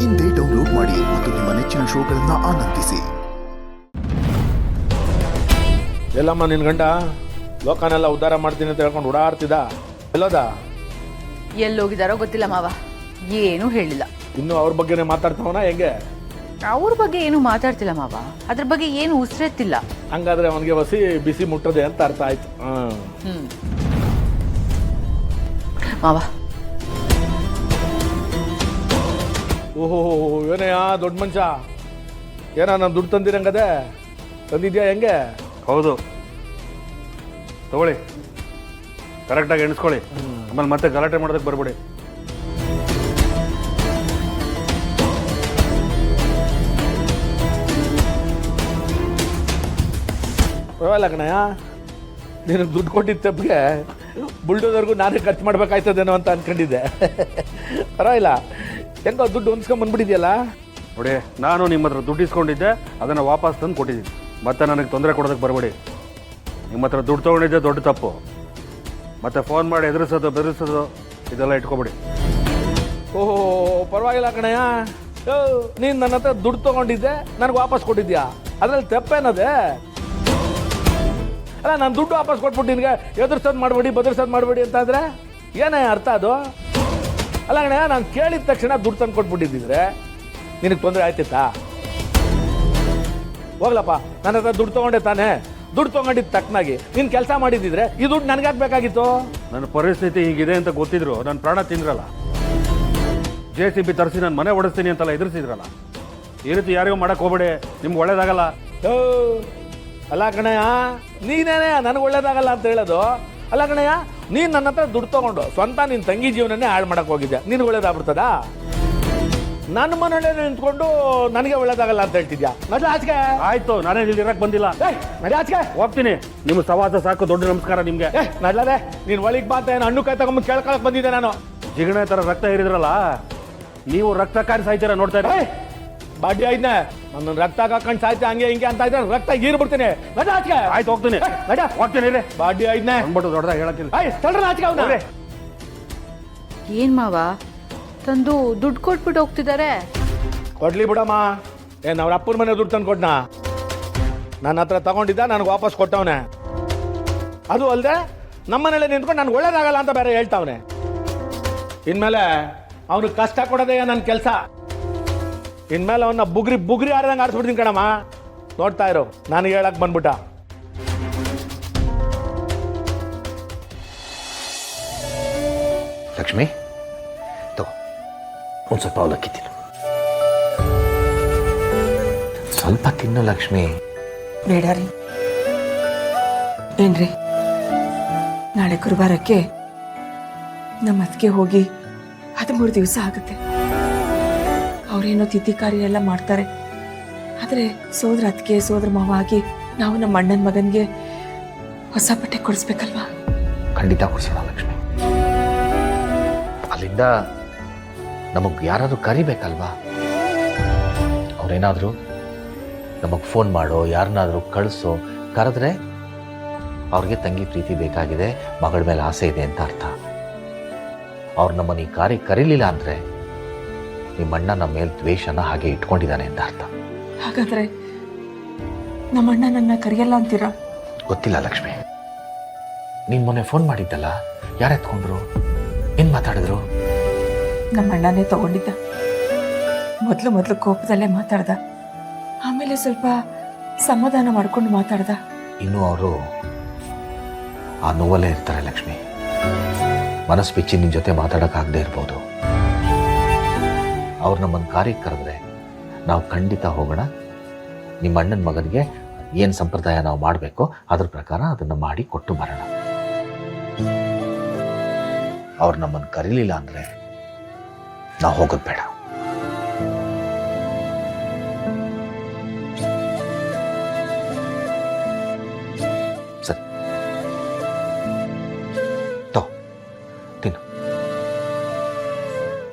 ಇಂದೇ ಡೌನ್ಲೋಡ್ ಮಾಡಿ ಮತ್ತು ನಿಮ್ಮ ನೆಚ್ಚಿನ ಶೋಗಳನ್ನು ಆನಂದಿಸಿ. ಎಲ್ಲಮ್ಮ ನಿನ್ ಗಂಡ ಲೋಕನೆಲ್ಲ ಉದ್ಧಾರ ಮಾಡ್ತೀನಿ ಅಂತ ಹೇಳ್ಕೊಂಡು ಓಡಾಡ್ತಿದ್ದ, ಎಲ್ಲೋದ? ಎಲ್ಲೋಗಿದಾರೋ ಗೊತ್ತಿಲ್ಲ ಮಾವ, ಏನೂ ಹೇಳಿಲ್ಲ. ಇನ್ನು ಅವ್ರ ಬಗ್ಗೆನೇ ಮಾತಾಡ್ತಾವನ ಹೆಂಗೆ? ಅವ್ರ ಬಗ್ಗೆ ಏನು ಮಾತಾಡ್ತಿಲ್ಲ ಮಾವ, ಅದ್ರ ಬಗ್ಗೆ ಏನು ಉಸಿರೆತ್ತಿಲ್ಲ. ಹಂಗಾದ್ರೆ ಅವನಿಗೆ ಹೊಸಿ ಬಿಸಿ ಮುಟ್ಟದೆ ಅಂತ ಅರ್ಥ ಆಯ್ತು. ಮಾವ, ಓಹೋ ಏನಯ್ಯ ದೊಡ್ಡ ಮನುಷ್ಯ, ಏನ ನಾನು ದುಡ್ಡು ತಂದಿರಂಗದೆ ತಂದಿದ್ಯಾ? ಹೆಂಗೆ? ಹೌದು, ತಗೊಳ್ಳಿ, ಕರೆಕ್ಟಾಗಿ ಎಣಿಸ್ಕೊಳ್ಳಿ. ಆಮೇಲೆ ಮತ್ತೆ ಗಲಾಟೆ ಮಾಡೋದಕ್ಕೆ ಬರ್ಬಿಡಿ. ಪರವಾಗಿಲ್ಲ ಕಣಯ್ಯ, ನೀನು ದುಡ್ಡು ಕೊಟ್ಟಿದ್ದ ತಪ್ಪಿಗೆ ಬುಲ್ಡೋದರ್ಗೂ ನಾನೇ ಖರ್ಚು ಮಾಡ್ಬೇಕಾಯ್ತದೇನೋ ಅಂತ ಅನ್ಕೊಂಡಿದ್ದೆ. ಪರವಾಗಿಲ್ಲ, ಹೆಂಗೋ ದುಡ್ಡು ಹೊಂದ್ಸ್ಕೊಂಬಂದ್ಬಿಟ್ಟಿದ್ಯಲ್ಲ. ನೋಡಿ, ನಾನು ನಿಮ್ಮ ಹತ್ರ ದುಡ್ಡು ಇಸ್ಕೊಂಡಿದ್ದೆ, ಅದನ್ನು ವಾಪಸ್ ತಂದು ಕೊಟ್ಟಿದ್ದೀನಿ. ಮತ್ತೆ ನನಗೆ ತೊಂದರೆ ಕೊಡೋದಕ್ಕೆ ಬರಬೇಡಿ. ನಿಮ್ಮ ಹತ್ರ ದುಡ್ಡು ತೊಗೊಂಡಿದ್ದೆ ದೊಡ್ಡ ತಪ್ಪು. ಮತ್ತೆ ಫೋನ್ ಮಾಡಿ ಎದುರಿಸೋದು ಬೆದರಿಸೋದು ಇದೆಲ್ಲ ಇಟ್ಕೊಬಿಡಿ. ಓಹೋ ಪರವಾಗಿಲ್ಲ ಕಣಯ್ಯ, ನೀನು ನನ್ನ ಹತ್ರ ದುಡ್ಡು ತೊಗೊಂಡಿದ್ದೆ, ನನಗೆ ವಾಪಸ್ ಕೊಟ್ಟಿದ್ಯಾ, ಅದ್ರಲ್ಲಿ ತಪ್ಪೇನದೆ? ಅಲ್ಲ, ನಾನು ದುಡ್ಡು ವಾಪಸ್ ಕೊಟ್ಬಿಟ್ಟು ನಿನಗೆ ಎದುರಿಸೋದು ಮಾಡಬೇಡಿ ಬದರಿಸೋದು ಮಾಡಬೇಡಿ ಅಂತ ಅಂದರೆ ಏನೇ ಅರ್ಥ ಅದು? ಅಲ್ಲ ಕಣಯ್ಯ, ನಾನು ಕೇಳಿದ ತಕ್ಷಣ ದುಡ್ಡು ತಂದು ಕೊಟ್ಬಿಟ್ಟಿದ್ದಿದ್ರೆ ನಿನಗೆ ತೊಂದರೆ ಆಯ್ತಿತ್ತಾ? ಹೋಗ್ಲಪ್ಪ, ನನ್ನ ಹತ್ರ ದುಡ್ಡು ತೊಗೊಂಡೆ ತಾನೇ, ದುಡ್ಡು ತೊಗೊಂಡಿದ್ದ ತಕ್ಕನಾಗಿ ನೀನು ಕೆಲಸ ಮಾಡಿದ್ದಿದ್ರೆ ಈ ದುಡ್ಡು ನನಗೆ ಬೇಕಾಗಿತ್ತು. ನನ್ನ ಪರಿಸ್ಥಿತಿ ಹೀಗಿದೆ ಅಂತ ಗೊತ್ತಿದ್ರು ನನ್ನ ಪ್ರಾಣ ತಿಂದ್ರಲ್ಲ. JCB ತರಿಸಿ ನಾನು ಮನೆ ಓಡಿಸ್ತೀನಿ ಅಂತೆಲ್ಲ ಎದುರಿಸಿದ್ರಲ್ಲ. ಈ ರೀತಿ ಯಾರಿಗೂ ಮಾಡಕ್ಕೆ ಹೋಗ್ಬೇಡಿ, ನಿಮ್ಗೆ ಒಳ್ಳೇದಾಗಲ್ಲ. ಅಲ್ಲ ಕಣಯ್ಯ, ನೀನೇನೆ ನನಗೆ ಒಳ್ಳೇದಾಗಲ್ಲ ಅಂತ ಹೇಳೋದು? ಅಲ್ಲ ಕಣಯ್ಯ, ನೀನು ನನ್ನ ಹತ್ರ ದುಡ್ಡು ತೊಗೊಂಡು ಸ್ವಂತ ನಿನ್ನ ತಂಗಿ ಜೀವನನೇ ಹಾಳು ಮಾಡಕ್ಕೆ ಹೋಗಿದ್ದೆ, ನಿನಗೆ ಒಳ್ಳೇದಾಗ್ಬಿಡ್ತದಾ? ನನ್ನ ಮನೆಯಲ್ಲೇ ನಿಂತ್ಕೊಂಡು ನನಗೆ ಒಳ್ಳೇದಾಗಲ್ಲ ಅಂತ ಹೇಳ್ತಿದ್ಯಾ? ನಡಿ ಆಚೆಗೆ. ಆಯ್ತು, ನಾನೇ ಇಲ್ಲಿ ಇರಕ್ಕೆ ಬಂದಿಲ್ಲ. ನಡಿ ಆಚೆಗೆ. ಹೋಗ್ತೀನಿ. ನಿಮ್ಮ ಸವಾಸ ಸಾಕು, ದೊಡ್ಡ ನಮಸ್ಕಾರ ನಿಮಗೆ. ನಡ್ಲದೆ, ನೀನು ಒಳಗೆ ಬಾ ಅಂತ ಏನು ಹಣ್ಣು ಕಾಯಿ ತಗೊಂಡು ಕೇಳ್ಕೊಳಕ್ ಬಂದಿದ್ದೆ ನಾನು. ಜಿಗಣೆ ಥರ ರಕ್ತ ಏರಿದ್ರಲ್ಲ, ನೀವು ರಕ್ತ ಕಾರಿ ಸಾಯ್ತೀರ ನೋಡ್ತಾ ಇರಿ. ಬಾಡಿ ಆಯ್ನೆ, ನನ್ನ ರಕ್ತ ಹಾಕೊಂಡು ಸಾಯ್ತೆ ಹಂಗೆ ಹಿಂಗೆ ಅಂತ ಇದ್ರೆ ರಕ್ತ ಗೀರ್ಬಿಡ್ತೀನಿ. ನಡಿ ಆಚೆಗೆ. ಆಯ್ತು, ಹೋಗ್ತೀನಿ. ನಡಿ, ಹೋಗ್ತೀನಿ ರೀ. ಬಾಡಿ ಆಯ್ನೆ ಅಂದ್ಬಿಟ್ಟು ದೊಡ್ಡದಾಗ ಹೇಳಕ್ಕಿಲ್ಲ. ತಳ್ರ ಆಚೆಗೆ ಅವನ. ಏನ್ ಮಾವ, ತಂದು ದುಡ್ಡು ಕೊಟ್ಬಿಟ್ಟು ಹೋಗ್ತಿದ್ದಾರೆ? ಕೊಡ್ಲಿ ಬಿಡಮ್ಮ, ಏನು ಅವ್ರ ಅಪ್ಪನ ಮನೆ ದುಡ್ಡು ತಂದು ಕೊಟ್ನಾ? ನನ್ನ ಹತ್ರ ತಗೊಂಡಿದ್ದ, ನನಗೆ ವಾಪಸ್ ಕೊಟ್ಟವನೆ. ಅದು ಅಲ್ಲದೆ ನಮ್ಮನೇಲೆ ನಿಂತ್ಕೊಂಡು ನನಗೆ ಒಳ್ಳೇದಾಗಲ್ಲ ಅಂತ ಬೇರೆ ಹೇಳ್ತಾವನೆ. ಇನ್ಮೇಲೆ ಅವ್ನಿಗೆ ಕಷ್ಟ ಕೊಡೋದೇ ನನ್ನ ಕೆಲಸ. ಇನ್ಮೇಲೆ ಅವನ್ನ ಬುಗ್ರಿ ಆಡ್ದಂಗೆ ಆಡಿಸ್ಬಿಡ್ತೀನಿ ಕಣಮ್ಮ. ನೋಡ್ತಾ ಇರು, ನನಗೆ ಹೇಳಕ್ ಬಂದ್ಬಿಟ್ಟ. ಲಕ್ಷ್ಮಿ, ಒಂದು ಸ್ವಲ್ಪ ಅವಲಕ್ಕಿ ತಿನ್ನು. ಸ್ವಲ್ಪ ತಿನ್ನು ಲಕ್ಷ್ಮಿ. ಬೇಡ ರೀ. ಏನ್ರಿ, ನಾಳೆ ಗುರುವಾರಕ್ಕೆ ನಮ್ಮ ಅತ್ತಿಗೆ ಹೋಗಿ 13 ದಿವಸ ಆಗುತ್ತೆ. ಅವರೇನೋ ತಿಥಿ ಕಾರ್ಯ ಎಲ್ಲ ಮಾಡ್ತಾರೆ. ಆದರೆ ಸೋದರ ಅತ್ತಿಗೆ ಸೋದರ ಮಾವ ಆಗಿ ನಾವು ನಮ್ಮ ಅಣ್ಣನ ಮಗನಿಗೆ ಹೊಸ ಬಟ್ಟೆ ಕೊಡಿಸ್ಬೇಕಲ್ವಾ? ಖಂಡಿತ ಕೊಡಿಸೋಣ ಲಕ್ಷ್ಮಿ. ಅಲ್ಲಿಂದ ನಮಗೆ ಯಾರಾದರೂ ಕರಿಬೇಕಲ್ವಾ? ಅವರೇನಾದರೂ ನಮಗೆ ಫೋನ್ ಮಾಡೋ, ಯಾರನ್ನಾದರೂ ಕಳಿಸೋ, ಕರೆದ್ರೆ ಅವ್ರಿಗೆ ತಂಗಿ ಪ್ರೀತಿ ಬೇಕಾಗಿದೆ, ಮಗಳ ಮೇಲೆ ಆಸೆ ಇದೆ ಅಂತ ಅರ್ಥ. ಅವ್ರು ನಮ್ಮನ್ನು ಈ ಕಾರ್ಯ ಕರೀಲಿಲ್ಲ ಅಂದರೆ ನಿಮ್ಮಣ್ಣ ನಮ್ಮ ಮೇಲೆ ದ್ವೇಷನ ಹಾಗೆ ಇಟ್ಕೊಂಡಿದ್ದಾನೆ ಅಂತ ಅರ್ಥ. ಹಾಗಾದರೆ ನಮ್ಮ ಅಣ್ಣ ನನ್ನ ಕರೆಯಲ್ಲ ಅಂತೀರಾ? ಗೊತ್ತಿಲ್ಲ ಲಕ್ಷ್ಮಿ. ನೀನು ಮೊನ್ನೆ ಫೋನ್ ಮಾಡಿದ್ದಲ್ಲ, ಯಾರು ಎತ್ಕೊಂಡ್ರು? ಏನು ಮಾತಾಡಿದ್ರು? ನಮ್ಮ ಅಣ್ಣನೇ ತಗೊಂಡಿದ್ದ. ಮೊದಲು ಕೋಪದಲ್ಲೇ ಮಾತಾಡ್ದ, ಆಮೇಲೆ ಸ್ವಲ್ಪ ಸಮಾಧಾನ ಮಾಡ್ಕೊಂಡು ಮಾತಾಡ್ದ. ಇನ್ನೂ ಅವರು ಆ ನೋವಲ್ಲೇ ಇರ್ತಾರೆ ಲಕ್ಷ್ಮಿ. ಮನಸ್ಸು ಬಿಚ್ಚಿ ನಿನ್ನ ಜೊತೆ ಮಾತಾಡೋಕ್ಕಾಗದೇ ಇರ್ಬೋದು. ಅವ್ರು ನಮ್ಮನ್ನು ಕಾರ್ಯಕ್ಕೆ ಕರೆದ್ರೆ ನಾವು ಖಂಡಿತ ಹೋಗೋಣ. ನಿಮ್ಮ ಅಣ್ಣನ ಮಗನಿಗೆ ಏನು ಸಂಪ್ರದಾಯ ನಾವು ಮಾಡಬೇಕೋ ಅದ್ರ ಪ್ರಕಾರ ಅದನ್ನು ಮಾಡಿ ಕೊಟ್ಟು ಬರೋಣ. ಅವ್ರು ನಮ್ಮನ್ನು ಕರೀಲಿಲ್ಲ ಅಂದರೆ ನಾವು ಹೋಗೋದು ಬೇಡ. ಸರಿ,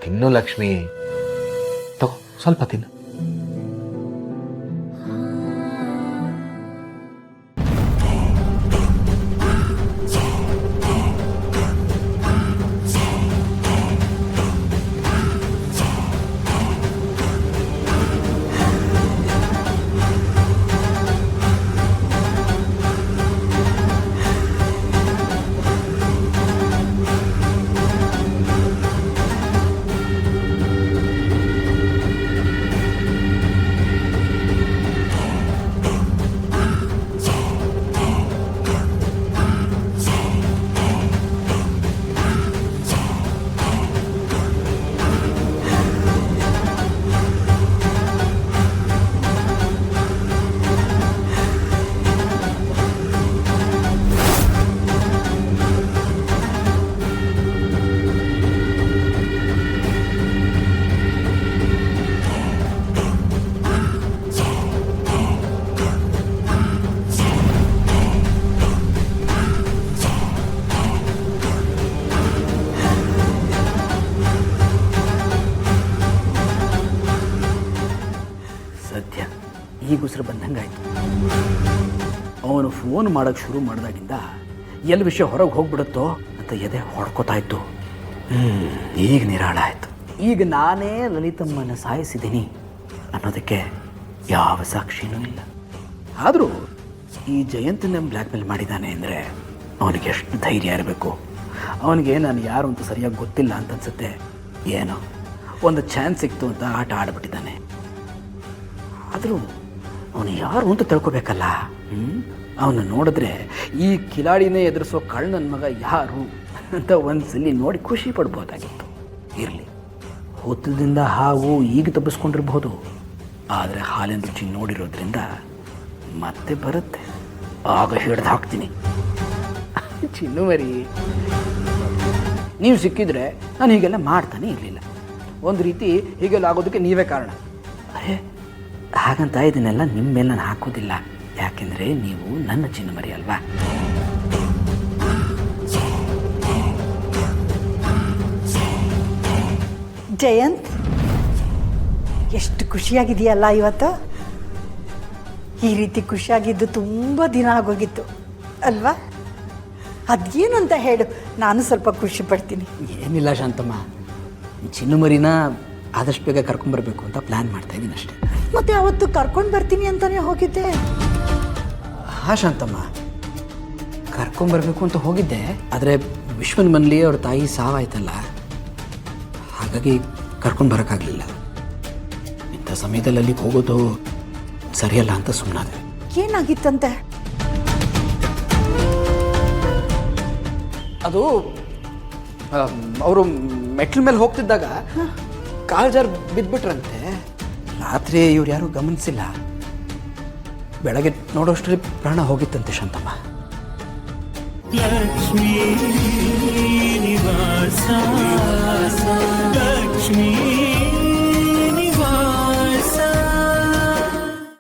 ತಿನ್ನು ಲಕ್ಷ್ಮಿ. ತಗೋ, ಸ್ವಲ್ಪ ತಿನ್ನು. ಈಗ ಉಸಿರು ಬಂದಂಗಾಯ್ತು. ಅವನು ಫೋನ್ ಮಾಡೋಕ್ಕೆ ಶುರು ಮಾಡಿದಾಗಿಂದ ಎಲ್ಲಿ ವಿಷಯ ಹೊರಗೆ ಹೋಗ್ಬಿಡುತ್ತೋ ಅಂತ ಎದೆ ಹೊಡ್ಕೋತಾ ಇತ್ತು. ಈಗ ನಿರಾಳ ಆಯಿತು. ಈಗ ನಾನೇ ಲಲಿತಮ್ಮನ ಸಾಯಿಸಿದ್ದೀನಿ ಅನ್ನೋದಕ್ಕೆ ಯಾವ ಸಾಕ್ಷಿನೂ ಇಲ್ಲ. ಆದರೂ ಈ ಜಯಂತನ ಬ್ಲ್ಯಾಕ್ ಮೇಲ್ ಮಾಡಿದ್ದಾನೆ ಅಂದರೆ ಅವನಿಗೆ ಎಷ್ಟು ಧೈರ್ಯ ಇರಬೇಕು. ಅವನಿಗೆ ನಾನು ಯಾರು ಅಂತ ಸರಿಯಾಗಿ ಗೊತ್ತಿಲ್ಲ ಅಂತ ಅನ್ಸುತ್ತೆ. ಏನೋ ಒಂದು ಚಾನ್ಸ್ ಸಿಕ್ತು ಅಂತ ಆಟ ಆಡ್ಬಿಟ್ಟಿದ್ದಾನೆ. ಆದರೂ ಅವನು ಯಾರು ಅಂತ ತಿಳ್ಕೊಬೇಕಲ್ಲ. ಅವನು ನೋಡಿದ್ರೆ ಈ ಕಿಲಾಡಿನೇ ಎದುರಿಸೋ ಕಳ್ಳ ನನ್ನ ಮಗ ಯಾರು ಅಂತ ಒಂದ್ಸಲಿ ನೋಡಿ ಖುಷಿ ಪಡ್ಬೋದಾಗಿತ್ತು. ಇರಲಿ, ಹೊತ್ತದಿಂದ ಹಾವು ಈಗ ತಪ್ಪಿಸ್ಕೊಂಡಿರ್ಬೋದು, ಆದರೆ ಹಾಲಿನ ರುಚಿ ನೋಡಿರೋದ್ರಿಂದ ಮತ್ತೆ ಬರುತ್ತೆ. ಆಗ ಹಿಡ್ದು ಹಾಕ್ತೀನಿ. ಚಿನ್ನು ಮರಿ, ನೀವು ಸಿಕ್ಕಿದ್ರೆ ನಾನು ಹೀಗೆಲ್ಲ ಮಾಡ್ತಾನೆ ಇರಲಿಲ್ಲ. ಒಂದು ರೀತಿ ಹೀಗೆಲ್ಲ ಆಗೋದಕ್ಕೆ ನೀವೇ ಕಾರಣ. ಅರೆ, ಹಾಗಂತ ಇದನ್ನೆಲ್ಲ ನಿಮ್ಮ ಮೇಲೆ ನಾನು ಹಾಕೋದಿಲ್ಲ. ಯಾಕೆಂದರೆ ನೀವು ನನ್ನ ಚಿನ್ನು ಮರಿ ಅಲ್ವಾ. ಜಯಂತ್, ಎಷ್ಟು ಖುಷಿಯಾಗಿದೆಯಲ್ಲ ಇವತ್ತು. ಈ ರೀತಿ ಖುಷಿಯಾಗಿದ್ದು ತುಂಬ ದಿನ ಆಗೋಗಿತ್ತು ಅಲ್ವಾ? ಅದೇನು ಅಂತ ಹೇಳು, ನಾನು ಸ್ವಲ್ಪ ಖುಷಿ ಪಡ್ತೀನಿ. ಏನಿಲ್ಲ ಶಾಂತಮ್ಮ, ಚಿನ್ನು ಮರಿನ ಆದಷ್ಟು ಬೇಗ ಕರ್ಕೊಂಬರ್ಬೇಕು ಅಂತ ಪ್ಲ್ಯಾನ್ ಮಾಡ್ತಾಯಿದ್ದೀನಿ ಅಷ್ಟೇ. ಮತ್ತೆ ಅವತ್ತು ಕರ್ಕೊಂಡು ಬರ್ತೀನಿ ಅಂತಲೇ ಹೋಗಿದ್ದೆ. ಹಾಂ ಶಾಂತಮ್ಮ, ಕರ್ಕೊಂಬರ್ಬೇಕು ಅಂತ ಹೋಗಿದ್ದೆ. ಆದರೆ ವಿಶ್ವನ್ ಮನೇಲಿ ಅವ್ರ ತಾಯಿ ಸಾವಾಯ್ತಲ್ಲ, ಹಾಗಾಗಿ ಕರ್ಕೊಂಡು ಬರೋಕ್ಕಾಗಲಿಲ್ಲ. ಇಂಥ ಸಮಯದಲ್ಲಿ ಅಲ್ಲಿಗೆ ಹೋಗೋದು ಸರಿಯಲ್ಲ ಅಂತ ಸುಮ್ಮನಾದೆ. ಏನಾಗಿತ್ತಂತೆ? ಅದು ಅವರು ಮೆಟ್ಲ ಮೇಲೆ ಹೋಗ್ತಿದ್ದಾಗ ಕಾಲ್ ಜಾರ್ ಬಿದ್ದುಬಿಟ್ರಂತೆ. ರಾತ್ರಿ ಇವ್ರು ಯಾರೂ ಗಮನಿಸಿಲ್ಲ. ಬೆಳಗ್ಗೆ ನೋಡೋಷ್ಟರಲ್ಲಿ ಪ್ರಾಣ ಹೋಗಿತ್ತಂತೆ ಶಾಂತಮ್ಮ. ಲಕ್ಷ್ಮೀ ನಿವಾಸ ಲಕ್ಷ್ಮೀ